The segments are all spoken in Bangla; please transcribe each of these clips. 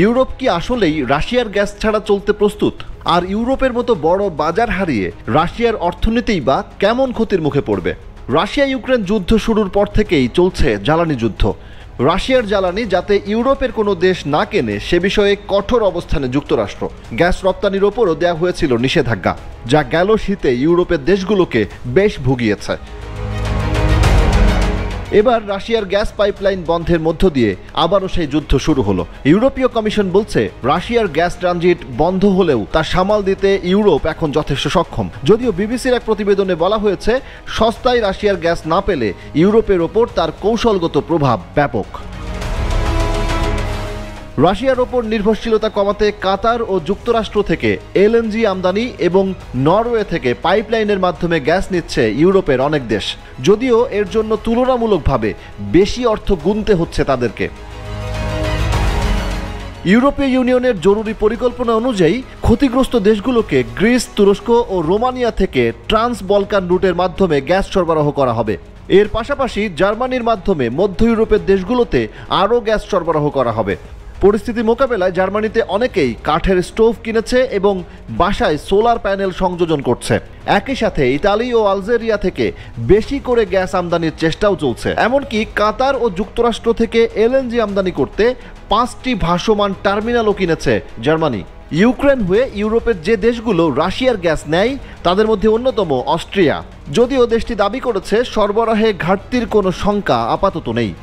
ইউরোপ কি আসলেই রাশিয়ার গ্যাস ছাড়া চলতে প্রস্তুত? আর ইউরোপের মতো বড় বাজার হারিয়ে রাশিয়ার অর্থনীতিই বা কেমন ক্ষতির মুখে পড়বে? রাশিয়া ইউক্রেন যুদ্ধ শুরুর পর থেকেই চলছে জ্বালানি যুদ্ধ। রাশিয়ার জ্বালানি যাতে ইউরোপের কোনো দেশ না কেনে সে বিষয়ে কঠোর অবস্থানে যুক্তরাষ্ট্র। গ্যাস রপ্তানির ওপরও দেওয়া হয়েছিল নিষেধাজ্ঞা, যা গেল শীতে ইউরোপের দেশগুলোকে বেশ ভুগিয়েছে। এবার রাশিয়ার গ্যাস পাইপলাইন বন্ধের মধ্য দিয়ে আবারও সেই যুদ্ধ শুরু হলো। ইউরোপীয় কমিশন বলছে রাশিয়ার গ্যাস ট্রানজিট বন্ধ হলেও তা সামাল দিতে ইউরোপ এখন যথেষ্ট সক্ষম। যদিও বিবিসির এক প্রতিবেদনে বলা হয়েছে সস্তায় রাশিয়ার গ্যাস না পেলে ইউরোপের ওপর তার কৌশলগত প্রভাব ব্যাপক। রাশিয়ার ওপর নির্ভরশীলতা কমাতে কাতার ও যুক্তরাষ্ট্র থেকে এলএনজি আমদানি এবং নরওয়ে থেকে পাইপলাইনের মাধ্যমে গ্যাস নিচ্ছে ইউরোপের অনেক দেশ। যদিও এর জন্য তুলনামূলকভাবে বেশি অর্থ গুনতে হচ্ছে তাদেরকে। ইউরোপীয় ইউনিয়নের জরুরি পরিকল্পনা অনুযায়ী ক্ষতিগ্রস্ত দেশগুলোকে গ্রিস, তুরস্ক ও রোমানিয়া থেকে ট্রান্স বলকান রুটের মাধ্যমে গ্যাস সরবরাহ করা হবে। এর পাশাপাশি জার্মানির মাধ্যমে মধ্য ইউরোপের দেশগুলোতে আরও গ্যাস সরবরাহ করা হবে। পরিস্থিতি মোকাবেলায় জার্মানিতে অনেকেই কাঠের স্টোভ কিনেছে এবং বাসায় সোলার প্যানেল সংযোজন করছে। একই সাথে ইতালি ও আলজেরিয়া থেকে বেশি করে গ্যাস আমদানির চেষ্টাও চলছে। এমনকি কাতার ও যুক্তরাষ্ট্র থেকে এলএনজি আমদানি করতে 5টি ভাসমান টার্মিনালও কিনেছে জার্মানি। ইউক্রেন হয়ে ইউরোপের যে দেশগুলো রাশিয়ার গ্যাস নেয় তাদের মধ্যে অন্যতম অস্ট্রিয়া। যদিও দেশটি দাবি করেছে সরবরাহে ঘাটতির কোনো শঙ্কা আপাতত নেই।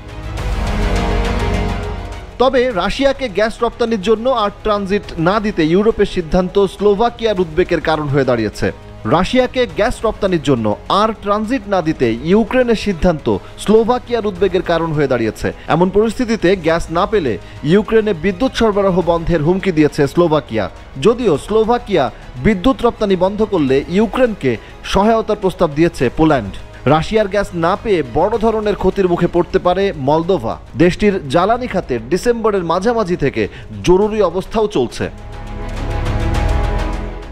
তবে রাশিয়াকে গ্যাস রপ্তানির জন্য আর ট্রানজিট না দিতে ইউরোপের সিদ্ধান্ত স্লোভাকিয়ার উদ্বেগের কারণ হয়ে দাঁড়িয়েছে। রাশিয়াকে গ্যাস রপ্তানির জন্য আর ট্রানজিট না দিতে ইউক্রেনের সিদ্ধান্ত স্লোভাকিয়ার উদ্বেগের কারণ হয়ে দাঁড়িয়েছে। এমন পরিস্থিতিতে গ্যাস না পেলে ইউক্রেনে বিদ্যুৎ সরবরাহ বন্ধের হুমকি দিয়েছে স্লোভাকিয়া। যদিও স্লোভাকিয়া বিদ্যুৎ রপ্তানি বন্ধ করলে ইউক্রেনকে সহায়তার প্রস্তাব দিয়েছে পোল্যান্ড। রাশিয়ার গ্যাস না পেয়ে বড় ধরনের ক্ষতির মুখে পড়তে পারে মলদোভা। দেশটির জ্বালানি খাতে ডিসেম্বরের মাঝামাঝি থেকে জরুরি অবস্থাও চলছে।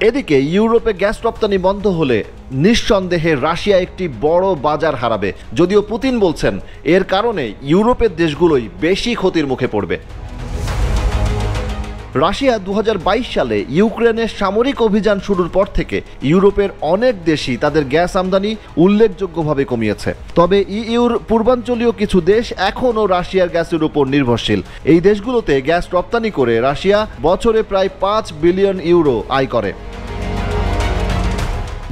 এদিকে ইউরোপে গ্যাস রপ্তানি বন্ধ হলে নিঃসন্দেহে রাশিয়া একটি বড় বাজার হারাবে। যদিও পুতিন বলছেন এর কারণে ইউরোপের দেশগুলোই বেশি ক্ষতির মুখে পড়বে। রাশিয়া 2022 সালে ইউক্রেনের সামরিক অভিযান শুরুর পর থেকে ইউরোপের অনেক দেশই তাদের গ্যাস আমদানি উল্লেখযোগ্যভাবে কমিয়েছে। তবে ইইউর পূর্বাঞ্চলীয় কিছু দেশ এখনও রাশিয়ার গ্যাসের উপর নির্ভরশীল। এই দেশগুলোতে গ্যাস রপ্তানি করে রাশিয়া বছরে প্রায় 5 বিলিয়ন ইউরো আয় করে।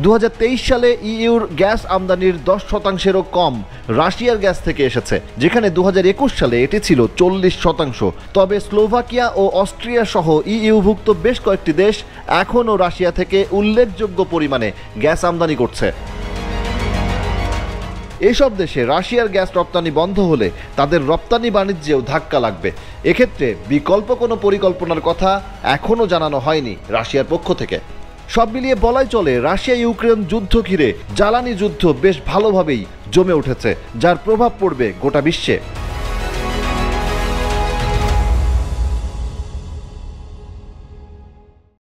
2023 সালে ইইউর গ্যাস আমদানির 10%-এরও কম রাশিয়ার গ্যাস থেকে এসেছে, যেখানে 2021 সালে এটি ছিল 40%। তবে স্লোভাকিয়া ও অস্ট্রিয়া সহ ইইউভুক্ত বেশ কয়েকটি দেশ এখনও রাশিয়া থেকে উল্লেখযোগ্য পরিমাণে গ্যাস আমদানি করছে। এসব দেশে রাশিয়ার গ্যাস রপ্তানি বন্ধ হলে তাদের রপ্তানি বাণিজ্যেও ধাক্কা লাগবে। এক্ষেত্রে বিকল্প কোনো পরিকল্পনার কথা এখনও জানানো হয়নি রাশিয়ার পক্ষ থেকে। সব মিলিয়ে বলাই চলে রাশিয়া ইউক্রেন যুদ্ধ ঘিরে জ্বালানি যুদ্ধ বেশ ভালোভাবেই জমে উঠেছে, যার প্রভাব পড়বে গোটা বিশ্বে।